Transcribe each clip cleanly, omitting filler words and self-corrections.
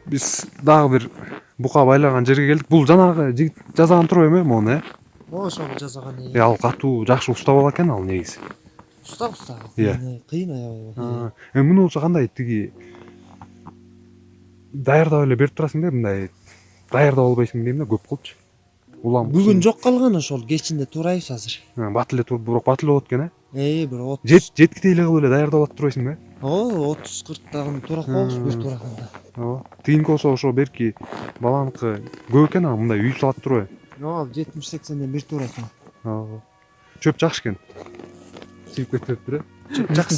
Биз дагы бир бука байлаган жерге келдик. Бул жанагы жигит жазган туруп эме мону, Ошону жасаган. Ал катуу жакшы уста болот экен ал негизи. Уста. Кыйын аябай. Муну болсо кандай тиги даярдап эле берип турасың да, мындай даярдап албайсың дейм да, көп кылчу. Улам Бүгүн жок калган ошол, кечинде турайбыз азыр. бат эле туруп, бирок бат эле болот экен, Бир 30. Жеткитей эле кылып эле даярдап алып турбайсың да? 30-40 тагын турак болуш бир тураганда. Тигинки болсо ошо берки баланыкы көп экен, мындай үйүп салат турбайбы? 70-80ден бир тура экен. Чөп жакшы экен. Чирип кетиптир. Жакшы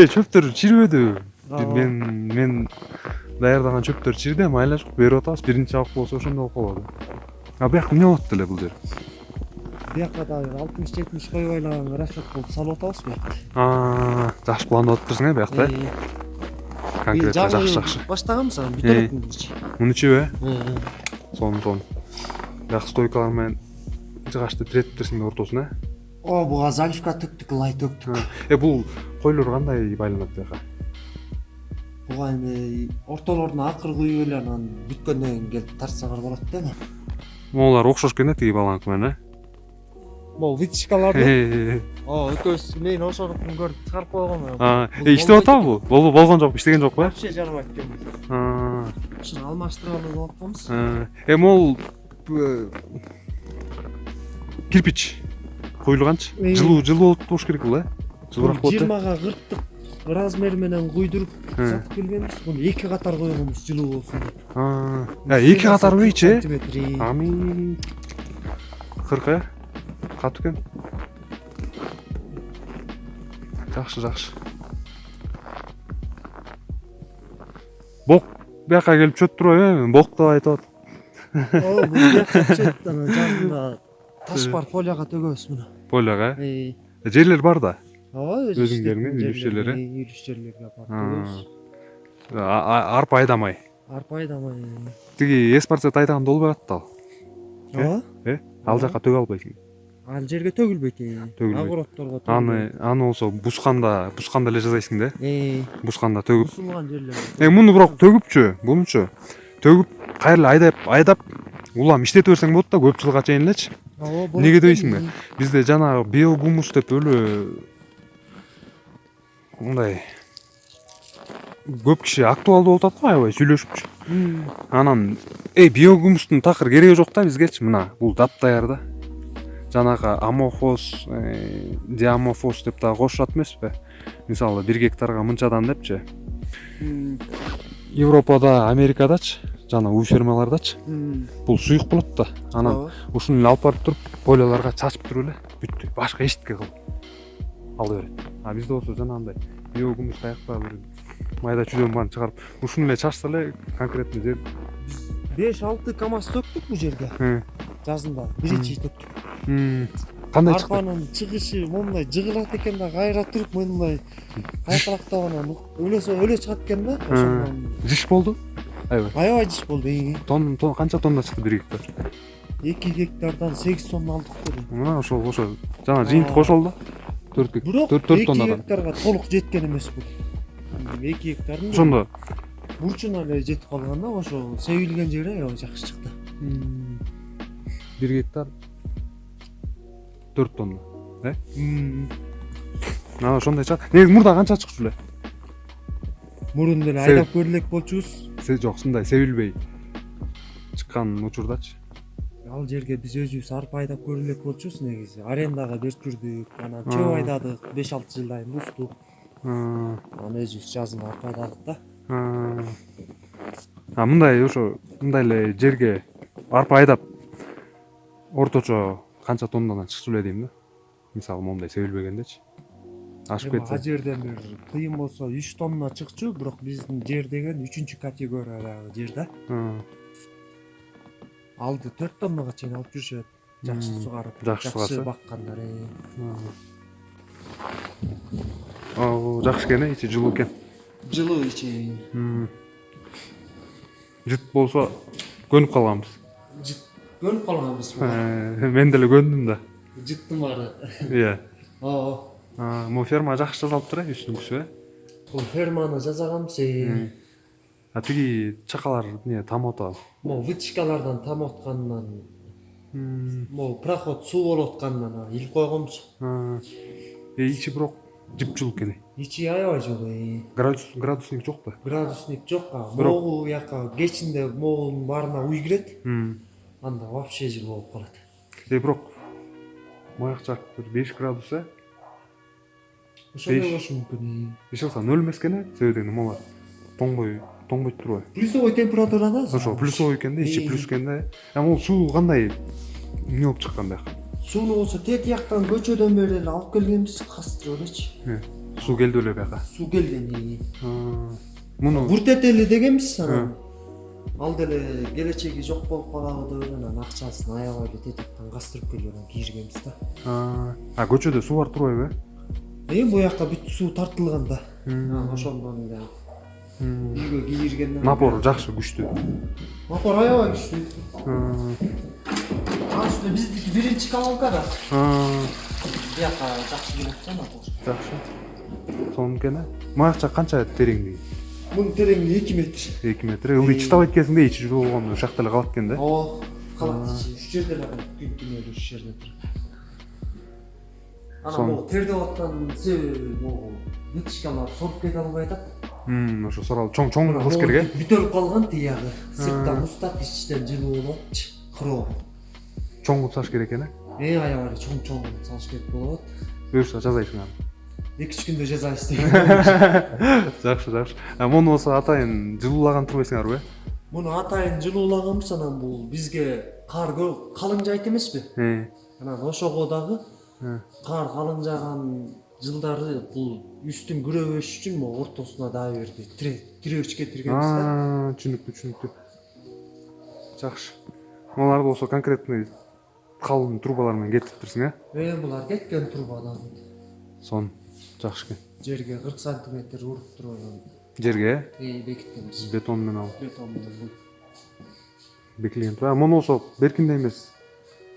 Чөптөр чирбөдү. Мен даярдаган чөптөр чирди, майла жок берип атабыз. Биринчи абык болсо ошондой болуп калат. Бияк эмне болот эле бул жер? Бияка да 60-70 кой байлаганга расчет болуп салып атабыз биякта. Жакшы пландап атыптырсың биякта. Конкретно жакшы. Баштаганбыз анан бүтө элекмиз. Мунучу сон. Бияк стойкалар менен жыгачты тиретиптирсиң ортосуна. Буга заливка төктүк, лай төктүк. Бул койлор кандай байланат бияка? Буга эми ортолоруна акыр куюп эле анан бүткөндөн кийин келип тартсаңар болот да эми. Могулар окшош экен тиги баланкы менен, Могу витишкаларды. Өтөбүз мен ошонукун көрүп чыгарып койгом. Иштеп атабы бул? Болгон жок, иштеген жокпу? Вообще жарабайт экен. Ушуну алмаштыргалы деп атканбыз. Могул кирпич куюлганчы? Жылуу болуп болуш керек бул, жылуураак болот. 20га 40 размер менен куйдуруп сатып келгенбиз. Муну 2 катар койгонбуз жылуу болсун деп. 2 катарбычы? Сантиметри. Ами 40 катуу экен. Жакшы. Бок бияка келип чөт турбайбы? Бок деп айтып атат. Бул бияка чөт жазында таш бар, поляга төгөбүз муну. Поляга? Жерлер бар да. Өзүңдөрүнүн үлүш жерлерге бар. Арпа айдамай. Тиги эспарцет айдаганда болбой атты ал. Ал жака төгө албайсың. Ал жерге төгүлбөйт. Огородторго төгүлбөйт. Аны болсо бусканда эле жасайсың да. Бусканда төгүп. Бусулган жерлер. Муну бирок төгүпчү, бунучу. Төгүп, кайра айдап, улам иштете берсең болот да, көп жылга чейин элечи. Неге дейсиңби? Бизде жанагы биогумус деп өлө мындай көп киши актуалдуу болуп атат го, аябай сүйлөшүпчү. Анан биогумустун такыр кереги жок да бизгечи. Мына бул даяр да. Жанагы амофос, диамофос деп да кошушат эмеспи? Мисалы 1 гектарга мынчадан депчи. Европада, Америкадачы, жана үй фермалардачы. Бул суюк болот да. Анан ушуну эле алып барып туруп, поляларга чачып туруп эле бүттү. Башка эчтеке кылып ала берет. Бизде болсо жанагындай биогумус каякта бир майда чүйдөн барын чыгарып, ушуну эле чачса эле конкретно жер 5-6 камаз төктүк бул жерге. Жазында биринчи төктүк. Кандай чыкты? Арпанын чыгышы мондай жыгылат экен да, кайра туруп мындай кайкалактап анан өлө чыгат экен да. Ошондон жиш болду? Аябай жиш болду. Тонн канча тонна чыкты 1 гектар? 2 гектардан 8 тонна алдык dedi. Мына ошо жана жыйынтык кошолду. 4 тоннадан. 2 гектарга толук жеткен эмес бул. 2 гектардын ошондо бурчуна эле жетип калган да, ошо себилген жери аябай жакшы чыкты. 1 гектар 4 тонна. Ошондой чыгат. Негизи мурда канча чыкчу эле? Мурун деле айдап көрүлөк болчубуз. Жок, мындай себилбей чыккан учурдачы. Ал жерге биз өзүбүз арпа айдап көрүлөк болчубуз негизи. Арендага берип жүрдүк, анан чөп айдадык, 5-6 жылдан кийин бустук. Анан өзүбүз жазын арпа айдадык да. Мындай эле жерге арпа айдап орточо канча тоннадан чыкчу эле дейм да. Мисалы моундай себилбегендечи. Ашып кетсе. Ал жерден бир кыйын болсо 3 тонна чыкчу, бирок биздин жер деген 3-категориядагы жер да. Алды 4 тоннага чейин алып жүрүшөт. Жакшы сугарып, жакшы баккандар. Жакшы экен, ичи жылуу экен. Жылуу ичи. Жыт болсо көнүп калганбыз. Көнүп калганбыз. Мен деле көндүм да. Жыттын баары. Могу ферма жакшы жасалыптыр, үстүңкүсү. Бул ферманы жасаганбыз. А тиги чакалар не там атабы. Могу вытяжкалардан там аткандан, могу проход суу болуп аткандан илип койгонбуз. Ичи бирок жыпчыл экен. Ичи аябай жок. Градусник жок да. Градусник жок. Могу яка кечинде могунун баарына уй кирет. Анда вообще жыл болуп калат. Бирок маяк жак бир 5 градус э. Ошондой болушу мүмкүн. Эч болсо 0 эмес экен, себеби дегенде могу тоңбойт турбайбы. Плюсовой температурада. Ошо плюсовой экен да, ичи плюс экен да. Бул суу кандай эмне болуп чыккан бияка? Сууну болсо тет жактан көчөдөн бери эле алып келгенбиз, кастырып элечи. Суу келди эле бияка. Суу келген. Муну буртетели дегенбиз анан. Ал деле келечеги жок болуп калабы деп анан акчасын аябай эле тет жактан кастырып келген кийиргенбиз да. Көчөдө суу бар турбайбы? Бу жакка бүт суу тартылган да. Ошондон эле үйгө кийиргенден. Напор жакшы, күчтүү. Напор аябай күчтүү. Aslında bizdeki birinci kanalda da. Bir yaka жақсы келет да напор. Жакшы. Сонун экен. Маякча канча тереңдиги? Мунун тереңдиги 2 метр. 2 метр. Ылдый чытабайт кезинде ичи жыл болгондо ушакта эле калат экен да. Ооба, калат ичи. Үч жерде эле күн түнөлү үч жерде тур. Анан могу тердеп аткан себеби могу вытяжкалар соруп кете албай атат. Ошо сорал чоң кылыш керек. Бүтөлүп калган тиягы. Сырттан устап, ичтен жылуу болуп атчы. Кыроо. Чоң кылсаш керек экен. Аябай чоң салыш керек болот. Буюрса жазайсың аны. 2-3 күндө жазайбыз деген. Жакшы. Муну болсо атайын жылуулаган турбайсыңарбы? Муну атайын жылуулаганбыз, анан бул бизге кар калың жайт эмеспи? Анан ошого дагы кар калың жааган жылдары бул үстүн күрөбөш үчүн могу ортосуна дагы бир тирөөч кетиргенбиз да. Түшүнүктүү. Жакшы. Буларды болсо конкретный калың трубалар менен кетиптирсиң, э? Булар кеткен трубадан. Сон жакшы экен. Жерге 40 сантиметр уруп турган. Жерге? Бекиткенбиз. Бетон менен алып. Бетон менен. Бекилген тура. Муну болсо беркинде эмес.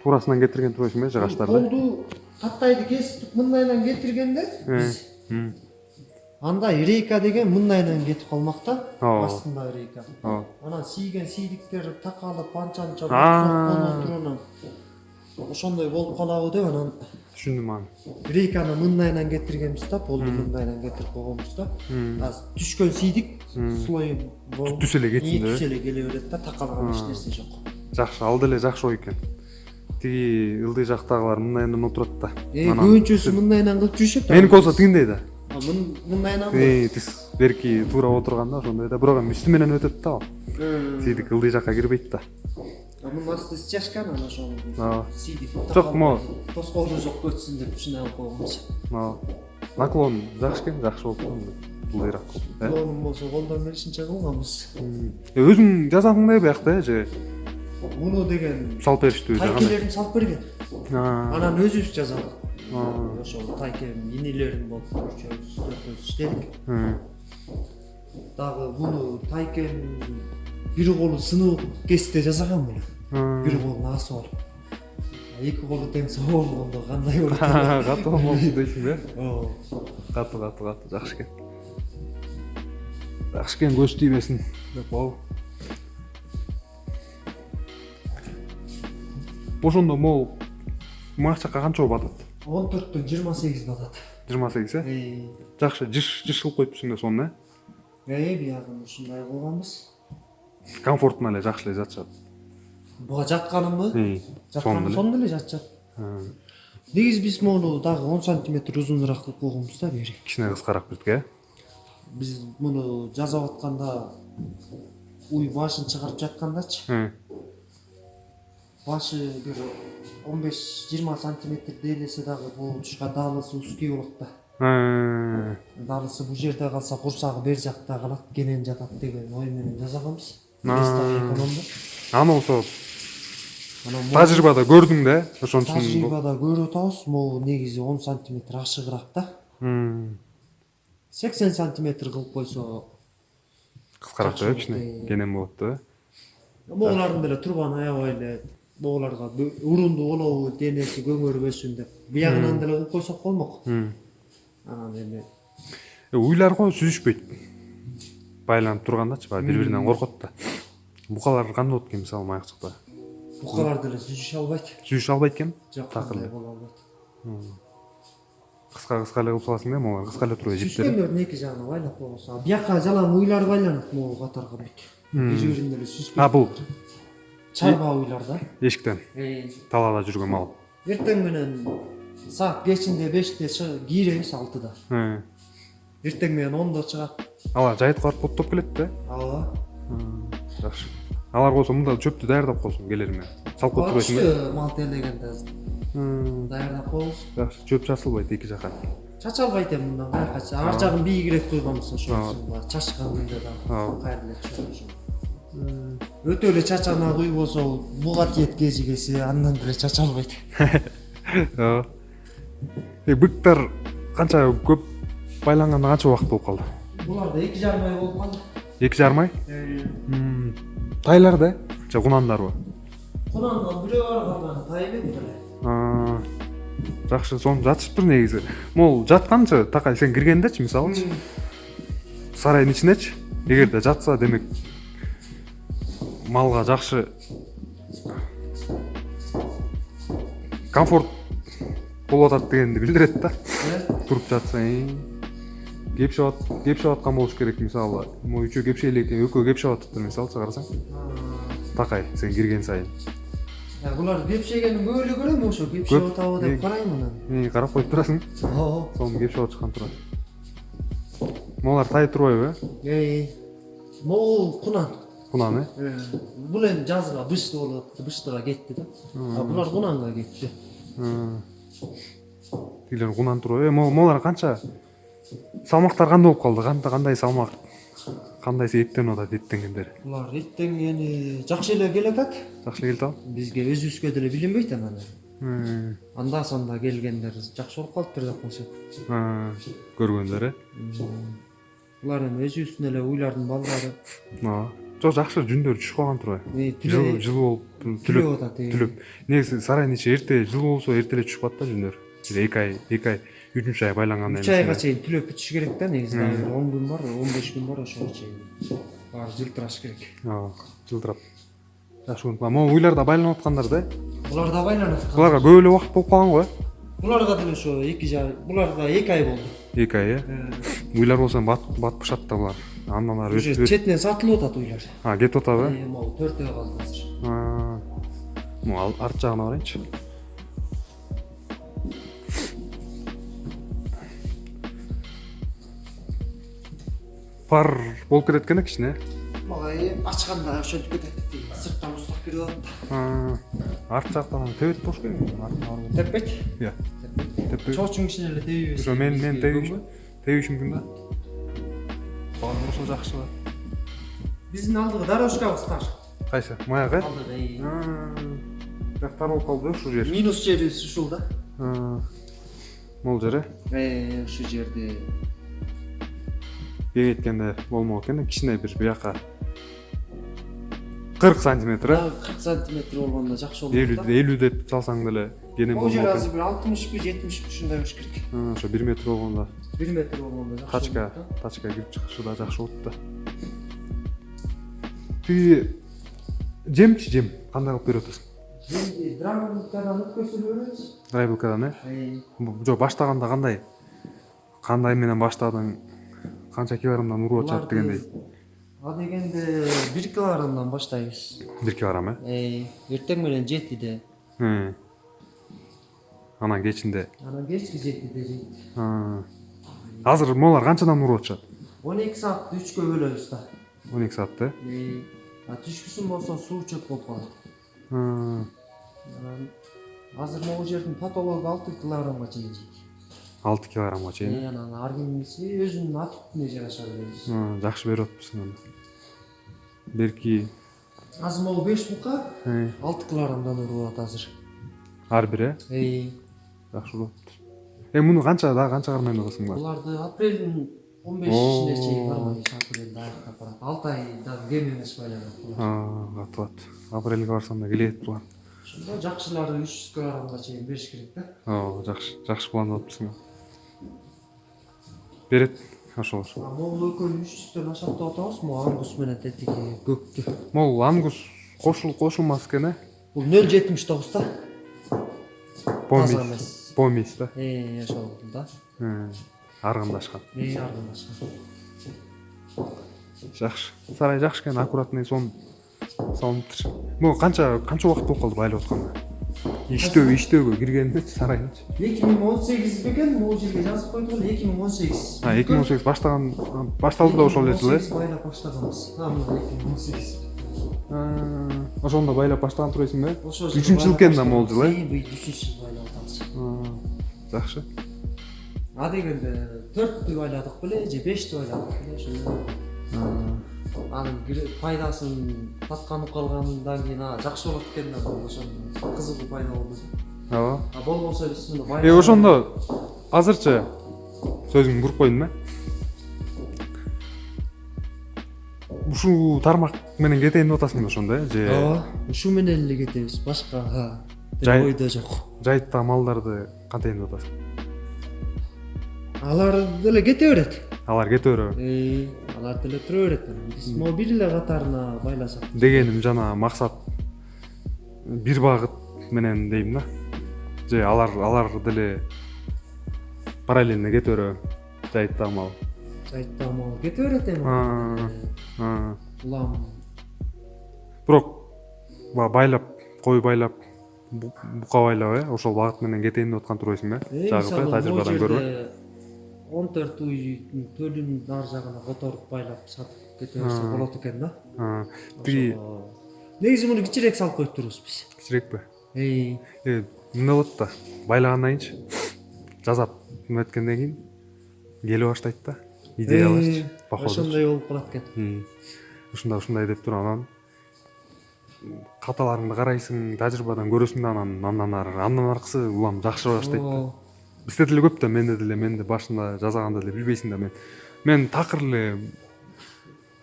Турасынан кетирген турбайсың, жагаштарды? Колду каттайды кесип мындайдан кетиргенде биз. Анда рейка деген мындайдан кетип калмакта, астында рейка. Анан сийген сийдиктер такалып анча-анча болуп турган. Ошондой болуп калабы деп анан түшүндүм аны. Рейканы мындайдан кетиргенбиз да, полду мындайдан кетирип койгонбуз да. Түшкөн сийдик слой болуп түс эле кетсин деп. Түс эле келе берет да, такалган эч нерсе жок. Жакшы, ал деле жакшы ой экен. Тиги ылдый жактагылар мындайдан отурат да. Көбүнчөсү мындайдан кылып жүрүшөт. Меники болсо тигиндей да. Мындайдан. Тиз берки туура отурганда ошондой да. Бирок эми үстү менен өтөт да. Сийдик ылдый жакка кирбейт да. Мунун асты стяжкан анан ошону. Сийдик. Жок, мо тоскоолу жок өтсүн деп ушундай кылып койгонбуз. Наклон жакшы экен, жакшы болуп калды. Ылдыйраак болуп. Наклонун болсо колдон келишинче кылганбыз. Өзүң жазасың да биякта, же муну деген салып бериштүү же кандай? Тайкелерин салып берген. Анан өзүбүз жаздык. Ошол тайкенин инилерин болуп үчөөбүз, төртөөбүз иштедик. Дагы муну тайкен бир колу сынып кесте жасаган муну. Бир колун асы бар. Эки колу тең болгондо кандай болот? Катуу болду дейсиң да? Катуу, жакшы экен. Жакшы экен, көз тийбесин деп коебу. Ошондо могу макчакка канча батат? 14төн 28 батат. 28, э? Жакшы, жыш кылып коюпсуң да сонун, э? Биягын ушундай кылганбыз. Комфортно эле, жакшы эле жатышат. Буга жатканымбы? Жатканым сонун эле жатышат. Негизи биз муну дагы 10 сантиметр узунураак кылып койгонбуз да бери. Кичине кыскараак бүткө, э? Биз муну жасап атканда уй башын чыгарып жаткандачы. Башы бир 15-20 сантиметр делесе дагы бул тушка далысы узкий болот да. Далысы бул жерде калса курсагы бер жакта калат, кенен жатат деген ой менен жасаганбыз. Аны болсо тажрыйбада көрдүң да, ошон үчүн. Тажрыйбада көрүп атабыз, могу негизи 10 сантиметр ашыгыраак да. 80 сантиметр кылып койсо кыскараак да, кичине кенен болот да. Моулардын деле турбаны аябай эле моуларга урунду болобу, денеси көңөрбөсүн деп биягынан деле кылып койсок болмок. Анан эми уйлар го сүзүшпөйт. байланып тургандачы, баягы бири-биринен коркот да. Букалар кандай болот экен мисалы маякчыкта? Букалар деле сүзүшө албайт. Сүзүшө албайт экен? Жок, кандай боло албайт. Кыска эле кылып саласың да, могу кыска эле туруп жиптер. Сүзгөндөрдүн эки жагына байлап койгонсуң. Бияка жалаң уйлар байланат могу катарга бүт. Бири-бирине эле сүзбөйт. Бул чарба уйлар да. эшиктен талаада жүргөн мал. Эртең менен саат кечинде 5те кийребиз 6да. Эртең менен 10до чыгат. Алар жайытып барып поттоп келет да. Ооба. Жакшы. Алар болсо мында чөптү даярдап койсун келериме. Салып коюп турбайсың да. Мал тейлегенде даярдап коебуз. Жакшы, чөп чачылбайт эки жака. Чачалбайт эми мындан кайракачы. Ар жагын бийигирээк койгонбуз ошол. Чачкан күндө да кайра эле чөп. Өтө эле чачана куй болсо буга тиет кезигеси, андан деле чачалбайт. Быктар канча көп байланганда канча убакыт болуп калды? Буларда 2,5 ай болуп калды. 2,5 ай? Тайлар да? Же кунандарбы? Кунандан бирөө барган тай эле деле. Жакшы, сону жатышыптыр негизи. Могул жатканчы, такай сен киргендечи мисалычы. Сарайдын ичинечи. Эгерде жатса, демек малга жакшы комфорт болуп атат дегенди билдирет да. Туруп жатсаң, кепшеп аткан болуш керек мисалы. Могу үчөө кепшей эле экен, экөө кепшеп атыптыр мисалчы карасаң. Такай сен кирген сайын. Булар кепшегенин көп эле көрөм, ошо кепшеп атабы деп карайм анан. Карап коюп турасың. Ооба. Сону кепшеп атышкан турат. Молар тай турбайбы? Могул кунан. Кунан, Бул эми жазга бышты болуп атты, быштыга кетти да. Булар кунанга кетти. Тилер кунан турбайбы? Молар канча салмактар кандай болуп калды? Кандай салмак, кандай эттенип атат эттенгендер? Булар эттенгени жакшы эле келе атат. Жакшы келе атабы? Бизге өзүбүзгө деле билинбейт анан. Анда-санда келгендер жакшы болуп калыптыр жакынча. Көргөндөр, Булар эми өзүбүздүн эле уйлардын балдары. Жок, жакшы жүндөр түшүп калган турбайбы? Жылуу болуп түлөп атат. Түлөп. Негизи сарайдын ичи эрте жылуу болсо эрте эле түшүп калат да жүндөр. 2 ай, 3 ай байлангандан кийин 3 айга чейин түлөп бүтүш керек да, негизи 10 күн бар, 15 күн бар, ошого чейин баары жылтыраш керек. Жылтырап. Жакшы көрүнүп. Могу уйларда байланып аткандар да? Булар да байланат. Буларга көп эле убакыт болуп калган го? Буларга деле ошо 2 ай болду. 2 ай, Уйлар болсо батпышат да булар. Андан ары өсүп четинен сатылып атат уйлар. Кетип атабы? Могу 4 ай калды азыр. Могу арт жагына карайынчы. Пар болуп кетет экен кичине. Мага ачканда ошентип кетет. Сырттан устап кирип атат. Арт жактан тебет болуш керек. Теппейт? Теппейт. Чоочуң кичине эле тебип. Ошо мен тебиш мүмкүн да. Бар болсо жакшы да. Биздин алдыгы дорожкабыз тар. Кайсы? Маяк, Алдыгы. Жактар болуп калды ушул жер. Минус жерибиз ушул да. Могул жер, Ушул жерде кеңейткенде болмок экен, кичине бир бияка 40 сантиметр. 40 сантиметр болгондо жакшы болот да. 50 деп салсаң деле кенен Бул жер болмок азыр бир 60 70 ушундай болуш керек. Ошо 1 метр болгондо. 1 метр болгондо жакшы болот да. Тачка кирип чыгышы да жакшы болот да. Тиги жем кандай кылып берип атасың? Жемди драйвилкадан өткөзүп беребиз. Драйвилкадан, Жок, баштаганда кандай менен баштадың? Канча килограммдан уруп атышат дегендей? Дегенде 1 килограммдан баштайбыз. 1 килограмм, Эртең менен 7де. Анан кечинде. Анан кечки 7де жейт. Азыр молар канчадан уруп атышат? 12 саатты 3кө бөлөбүз да. 12 саатты? Түшкүсүн болсо суу чөп болуп калат. Азыр могу жердин патологу 6 килограммга чейин жейт. 6 килограммга чейин? Анан ар кимиси өзүнүн аппетине жараша беребиз. Жакшы берип атыпсың анда. Берки Азыр могу 5 бука 6 килограммдан уруп атат азыр. Ар бири? Жакшы болуп. Муну канча кармайын атасың ба? Буларды апрелдин 15-ine чейин кармайбыз, апрелде аяктап барат. 6 айдан кем эмес байланат. Катып. Апрелге барсам да келет булар. Ошондо жакшылары 300 килограммга чейин бериш керек да. Жакшы план атыпсың. Берет. ошол. Могул экөө 300 ашактап атабыз, могу ангус менен тетиги көктү. Могул ангус кошулмас экен э? Бул 0,79 да. Таза эмес. Помесь да. Ошол да. Аргындашкан. Аргындашкан. Жакшы. Сарай жакшы экен, аккуратный сон салыныптыр. Могу канча убакыт болуп калды байлап атканына? Иштөөгө киргенинчи сарайчы. 2018 бекен, могул жерге жазып койду, 2018. 2018 башталды да ошол эле жылы. 2018 байлап баштаганбыз. Мына 2018. Ошондо байлап баштаган турасың бе? Ошол 3-чү жыл экен да могул жыл, э? 3-чү жыл байлап атабыз. Жакшы. А дегенде 4-тү байладык беле, же 5-тү байладык беле, ошо. Анын пайдасын татканып калгандан кийин жакшы болот экен да, ошондо кызыгуу пайда болду. Ооба. Болбосо биз муну байлап. Ошондо азырчы сөзүңдү буруп коеюн да. Ушул тармак менен кетейин деп атасың да ошондо, же? Ооба. Ушу менен эле кетебиз, башка ойдо жок. Жайыттагы малдарды кантейин деп атасың? Алар деле кете берет. Алар кете береби? Алар деле тура берет. Биз могу бир эле катарына байласак. Дегеним жана максат бир багыт менен дейм да. Же алар деле параллельно кете береби? Жайыттагы мал. Жайыттагы мал кете берет эми. Улам. Бирок байлап, кой байлап, бука байлап, ошол багыт менен кетейин деп аткан турбайсың бе? Жагып тажрыйбадан көрүп. 14 уйдун төлүн ар жагына которуп байлап сатып кете берсе болот экен да. Тиги негизи муну кичирээк салып коюп турбуз биз. Кичирээкпи? Мындай болот да. Байлагандан кийинчи жасап эметкенден кийин келе баштайт да. Идеялар. Ошондой болуп калат экен. Ушундай деп туруп анан каталарыңды карайсың, тажрыйбадан көрөсүң да андан аркысы улам жакшыра баштайт да. Бизде деле көп да, менде деле башында жасаганда деле билбейсиң да мен такыр эле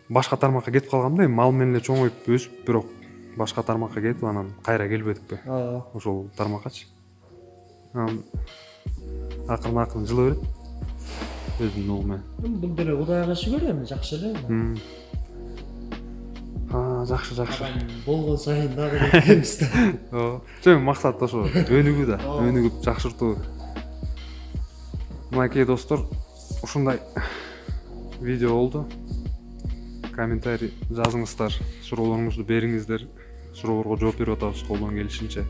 башка тармакка кетип калгам да, мал менен эле чоңоюп өсүп, бирок башка тармакка кетип анан кайра келбедикпи? Ошол тармаккачы. Акырын жылы берет. Өзүнүн угу менен. Бул деле Кудайга шүгүр эми, жакшы эле. Жакшы. Болгон сайын дагы кетебиз да. Ооба. Максат ошо өнүгүү да, өнүгүп жакшыртуу. Мынакей достор, ушундай видео болду. Комментарий жазыңыздар, суроолоруңузду бериңиздер. Суроолорго жооп берип атабыз колдон келишинче.